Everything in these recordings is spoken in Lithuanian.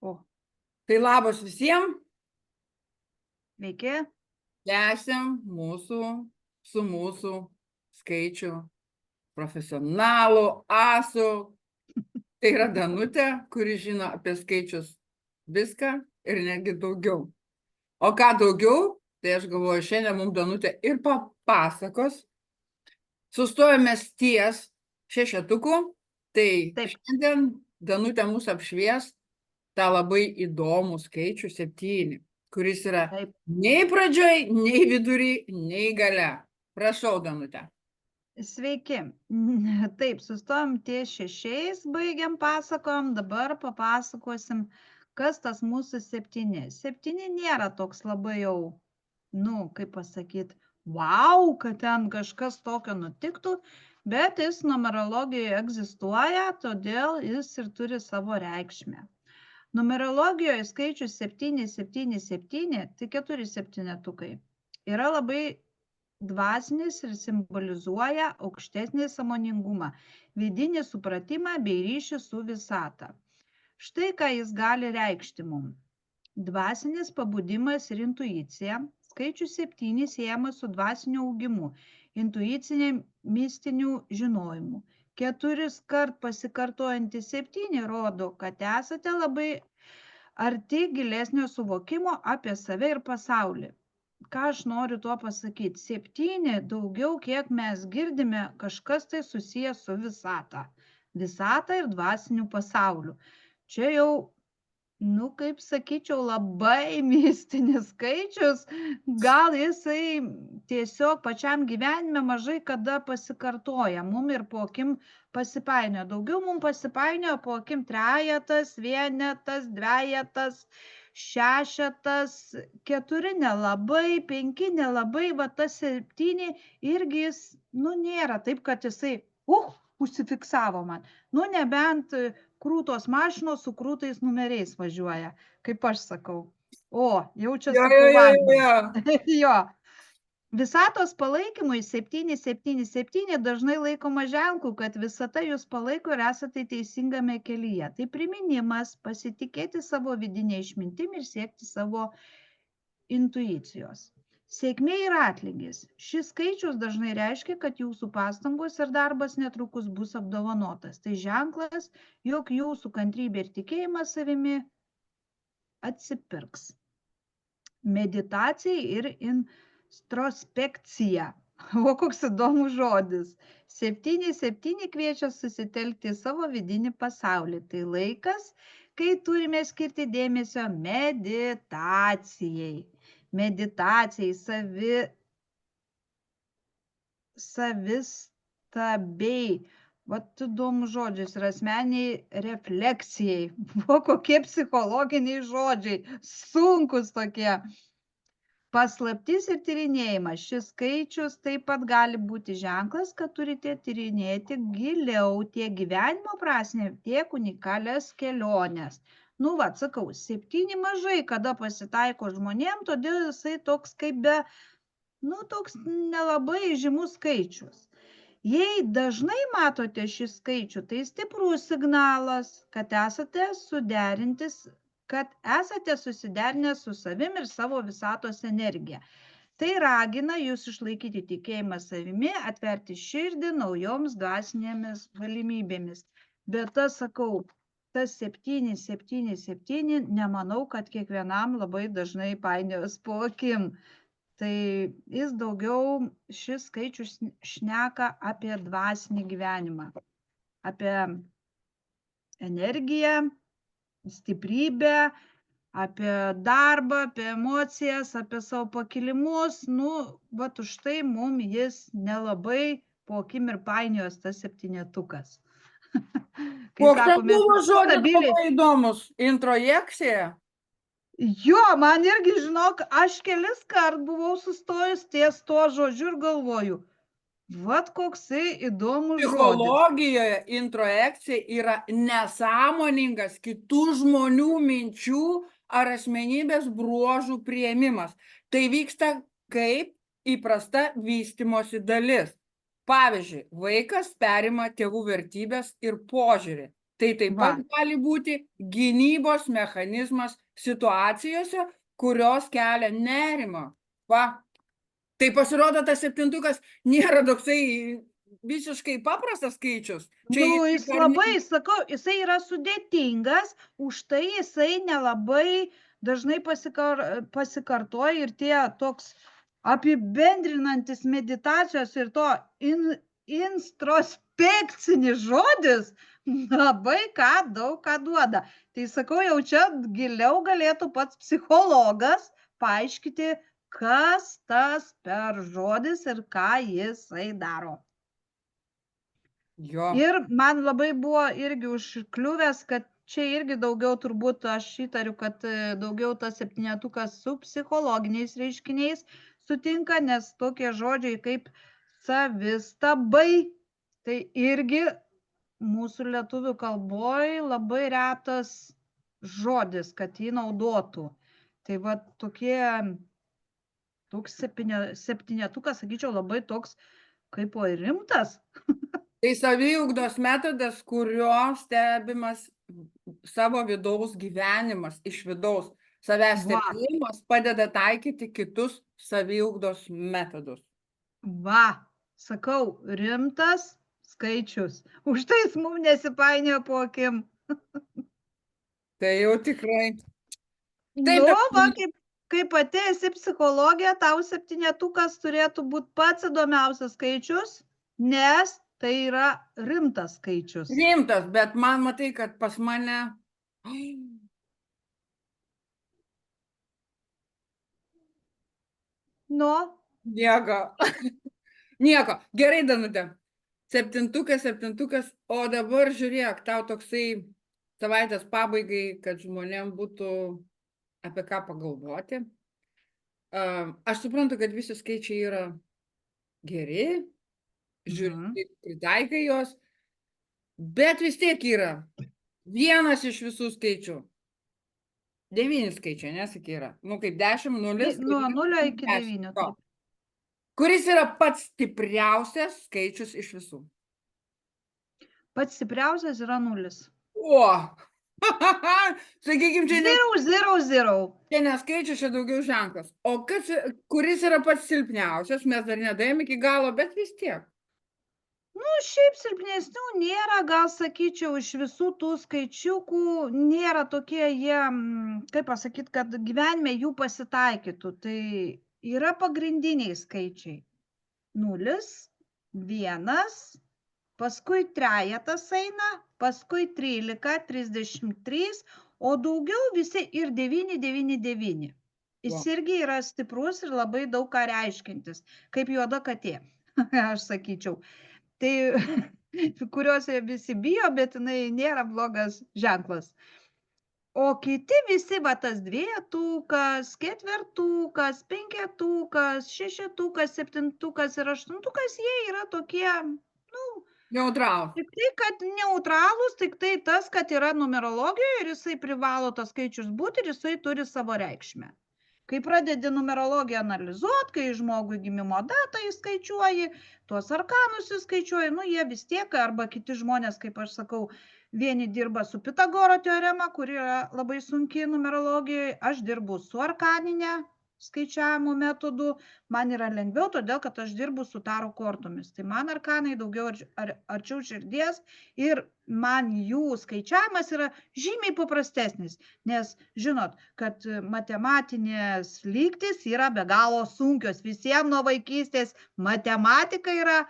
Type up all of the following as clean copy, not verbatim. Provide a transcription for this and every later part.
O, Tai labas visiems, sveiki. tęsiam mūsų skaičių profesionalų asų. Tai yra Danutė, kuri žino apie skaičius viską ir netgi daugiau. O ką daugiau, tai aš galvoju, šiandien mums Danutė ir papasakos. Sustojame ties šešetuku, tai Taip. šiandien Danutė mūsų apšvies tą labai įdomų skaičių 7, kuris yra Taip. nei pradžioj, nei vidury, nei gale. Prašau, Danutė. Sveiki. Taip, sustojom ties 6, baigiam pasakojom, dabar papasakosim, kas tas mūsų 7. 7 nėra toks labai jau, kaip pasakyt, wow, kad ten kažkas tokio nutiktų, bet jis numerologijoje egzistuoja, todėl jis ir turi savo reikšmę. Numerologijoje skaičius 777, tai 4 septynetukai, yra labai dvasinis ir simbolizuoja aukštesnį sąmoningumą, vidinį supratimą bei ryšį su visata. Štai ką jis gali reikšti mums. Dvasinis pabudimas ir intuicija. Skaičius 7 siejamas su dvasiniu augimu, intuicinė mistiniu žinojimu. 4 kart pasikartojantys 7 rodo, kad esate labai arti gilesnio suvokimo apie save ir pasaulį. Ką aš noriu tuo pasakyti? 7 daugiau, kiek mes girdime, kažkas tai susijęs su visata. Visata ir dvasiniu pasauliu. Čia jau, kaip sakyčiau, labai mistinis skaičius. Gal jisai tiesiog pačiam gyvenime mažai kada pasikartoja. Mum ir po akim pasipainioja. Daugiau mum pasipainioja po akim trejetas, vienetas, dvejetas, šešetas, 4 nelabai, 5 nelabai, va tas 7 irgi jis, nėra taip, kad jisai, užsifiksavo man. Nebent krūtos mašinos su krūtais numeriais važiuoja, kaip aš sakau. O, jau čia sakau vandenį. Jo. Visatos palaikymui 777 dažnai laikoma ženklu, kad visata jūs palaiko ir esate teisingame kelyje. Tai priminimas pasitikėti savo vidinę išmintimį ir siekti savo intuicijos. Sėkmė ir atlygis. Šis skaičius dažnai reiškia, kad jūsų pastangos ir darbas netrukus bus apdovanotas. Tai ženklas, jog jūsų kantrybė ir tikėjimas savimi atsipirks. Meditacija ir introspekcija. O koks įdomus žodis. 7 kviečia susitelkti į savo vidinį pasaulį. Tai laikas, kai turime skirti dėmesio meditacijai. Meditacijai, savistabiai, įdomus žodžius, ir asmeniai refleksijai. Kokie psichologiniai žodžiai, sunkus tokie. Paslaptis ir tyrinėjimas. Šis skaičius taip pat gali būti ženklas, kad turite tyrinėti giliau tiek gyvenimo prasmę, tiek unikalias keliones. Sakau, 7 mažai kada pasitaiko žmonėm, todėl jisai toks kaip be, toks nelabai žymus skaičius. Jei dažnai matote šį skaičių, tai stiprus signalas, kad esate susiderinę su savim ir savo visatos energija. Tai ragina jūs išlaikyti tikėjimą savimi, atverti širdį naujoms dvasinėmis galimybėmis. Bet sakau, tas 777, nemanau, kad kiekvienam labai dažnai painios po akim. Tai jis daugiau, šis skaičius šneka apie dvasinį gyvenimą, apie energiją, stiprybę, apie darbą, apie emocijas, apie savo pakilimus. Už tai mum jis nelabai po akim ir painios tas 7-tukas. Koks ten buvo žodis labai įdomus? Introjekcija? Jo, man irgi, žinok, aš kelis kart buvau sustojus ties tuo žodžiu ir galvoju, koksai įdomus žodis. Psichologijoje introjekcija yra nesąmoningas kitų žmonių minčių ar asmenybės bruožų priėmimas. Tai vyksta kaip įprasta vystymosi dalis. Pavyzdžiui, vaikas perima tėvų vertybės ir požiūrį. Tai taip Va. pat gali būti gynybos mechanizmas situacijose, kurios kelia nerimą. Va. Tai pasirodo, tas 7 nėra toksai visiškai paprastas skaičius. Čia Nu, jis jis labai, sakau, jisai yra sudėtingas, už tai jisai nelabai dažnai pasikartoja ir tie toks apibendrinantis meditacijos ir to introspekcinis žodis labai daug ką duoda. Tai sakau, jau čia giliau galėtų pats psichologas paaiškinti, kas tas per žodis ir ką jisai daro. Jo. Ir man labai buvo irgi užkliuvęs, kad čia irgi daugiau turbūt aš įtariu, kad daugiau tas 7 su psichologiniais reiškiniais sutinka, nes tokie žodžiai kaip savistabai, tai irgi mūsų lietuvių kalboj labai retas žodis, kad jį naudotų. Tai va toks 7, sakyčiau, labai toks kaip rimtas. Tai saviugdos metodas, kurio stebimas savo vidaus gyvenimas, iš vidaus savęs Va. stebėjimas padeda taikyti kitus saviugdos metodus. Va, sakau, rimtas skaičius. Už tai jis mum nesipainioja po akim. Tai jau tikrai. Nu, va, kaip pati esi psichologė, tau 7 turėtų būti pats įdomiausias skaičius, nes tai yra rimtas skaičius. Rimtas, bet man matai, kad pas mane. Nu, Nieko. Nieko. Gerai, Danute. 7, o dabar žiūrėk, tau toksai savaitės pabaigai, kad žmonėm būtų apie ką pagalvoti. Aš suprantu, kad visi skaičiai yra geri, žiūrėk, pritaikai jos, bet vis tiek yra vienas iš visų skaičių. 9 skaičiai, nesakai yra. Nu, kaip 10, 0. Nuo 0 iki 9. Taip. Kuris yra pats stipriausias skaičius iš visų? Pats stipriausias yra 0. O! Sakykime, čia 0, 0, 0. Čia neskaičius, čia daugiau ženklas. O kuris yra pats silpniausias, mes dar nedaėjom iki galo, bet vis tiek. Nu, šiaip silpnesnių nėra, gal sakyčiau, iš visų tų skaičiukų nėra tokie jie, kaip pasakyti, kad gyvenime jų pasitaikytų. Tai yra pagrindiniai skaičiai. 0, 1, paskui trejetas eina, paskui 13, 33, o daugiau visi ir 9, 9, 9. Jis irgi yra stiprus ir labai daug ką reiškintis, kaip juoda katė, aš sakyčiau. Tai, kurios visi bijo, bet jinai nėra blogas ženklas. O kiti visi, va tas 2, 4, 5, 6, 7 ir 8, jie yra tokie, nu, neutralūs. Tik tai, kad neutralūs, tik tai tas, kad yra numerologijoje ir jisai privalo tas skaičius būti ir jisai turi savo reikšmę. Kai pradedi numerologiją analizuoti, kai žmogui gimimo datą įskaičiuoji, tuos arkanus įskaičiuoji, nu jie vis tiek, arba kiti žmonės, kaip aš sakau, vieni dirba su Pitagoro teorema, kuri yra labai sunki numerologijoje, aš dirbu su arkaninė skaičiavimo metodu, man yra lengviau, todėl, kad aš dirbu su taro kortomis. Tai man arkanai daugiau arčiau širdies ir man jų skaičiavimas yra žymiai paprastesnis, nes žinot, kad matematinės lygtys yra be galo sunkios, visiems nuo vaikystės matematika yra,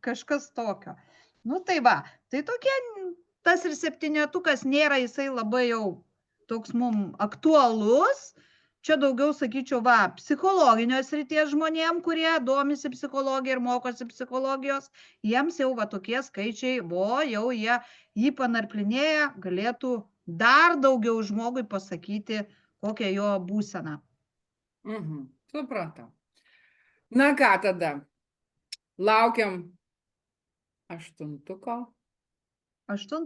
kažkas tokio. Nu tai va, tai tokie, tas ir 7 nėra jisai labai jau toks mum aktualus. Čia daugiau, sakyčiau, va, psichologinės srities žmonėm, kurie domisi psichologija ir mokosi psichologijos, jiems jau va tokie skaičiai, jau jie jį panarplinėję, galėtų dar daugiau žmogui pasakyti, kokia jo būsena. Supratau. Na ką tada? Laukiam 8. 8.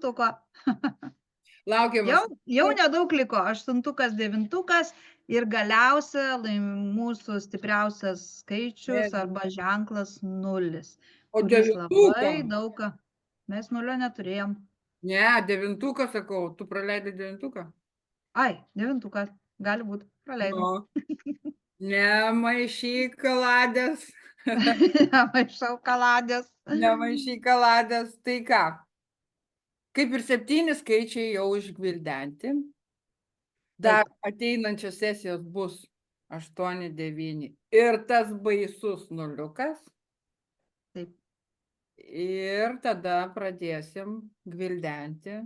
Laukiam. Jau nedaug liko, 8, 9 ir galiausia mūsų stipriausias skaičius arba ženklas 0. O kuris 9. labai daug, mes 0 neturėjom. Ne, devintuką sakau, tu praleidai devintuką. Ai, devintukas. Gali būt. Praleidau. Nu, nemaišyk kaladės. Maišau kaladės. Nemaišyk kaladės. Tai ką? Kaip ir 7 skaičiai jau išgvildenti. Dar Taip, ateinančios sesijos bus 8, 9. Ir tas baisus nuliukas. taip. Ir tada pradėsim gvildenti.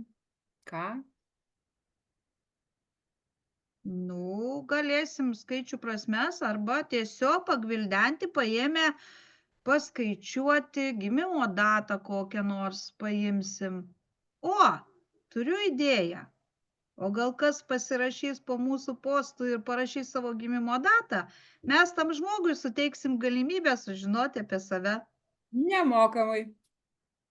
Ką? Nu, galėsim skaičių prasmes arba tiesiog pagvildenti, paėmę, paskaičiuoti gimimo datą kokią nors paimsim. O, turiu idėją. O gal kas pasirašys po mūsų postu ir parašys savo gimimo datą, mes tam žmogui suteiksim galimybę sužinoti apie save Nemokamai.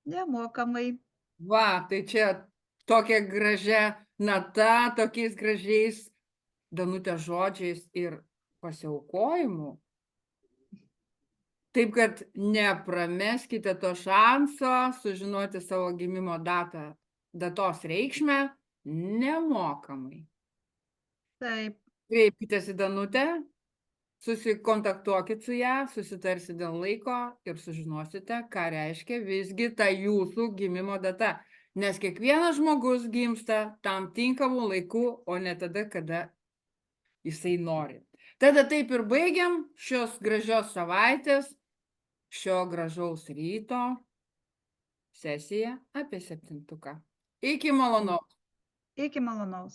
nemokamai. Va, tai čia tokia gražia nata, tokiais gražiais Danutės žodžiais ir pasiaukojimu. Taip kad neprameskite to šanso sužinoti savo gimimo datą, datos reikšmę nemokamai. Taip, Kreipkitės į Danutę, susikontaktuokit su ją, susitarsit dėl laiko ir sužinosite, ką reiškia visgi ta jūsų gimimo data. Nes kiekvienas žmogus gimsta tam tinkamu laiku, o ne tada, kada jisai nori. Tada taip ir baigiam šios gražios savaitės, šio gražaus ryto sesiją apie septintuką. Iki malonaus. iki malonaus.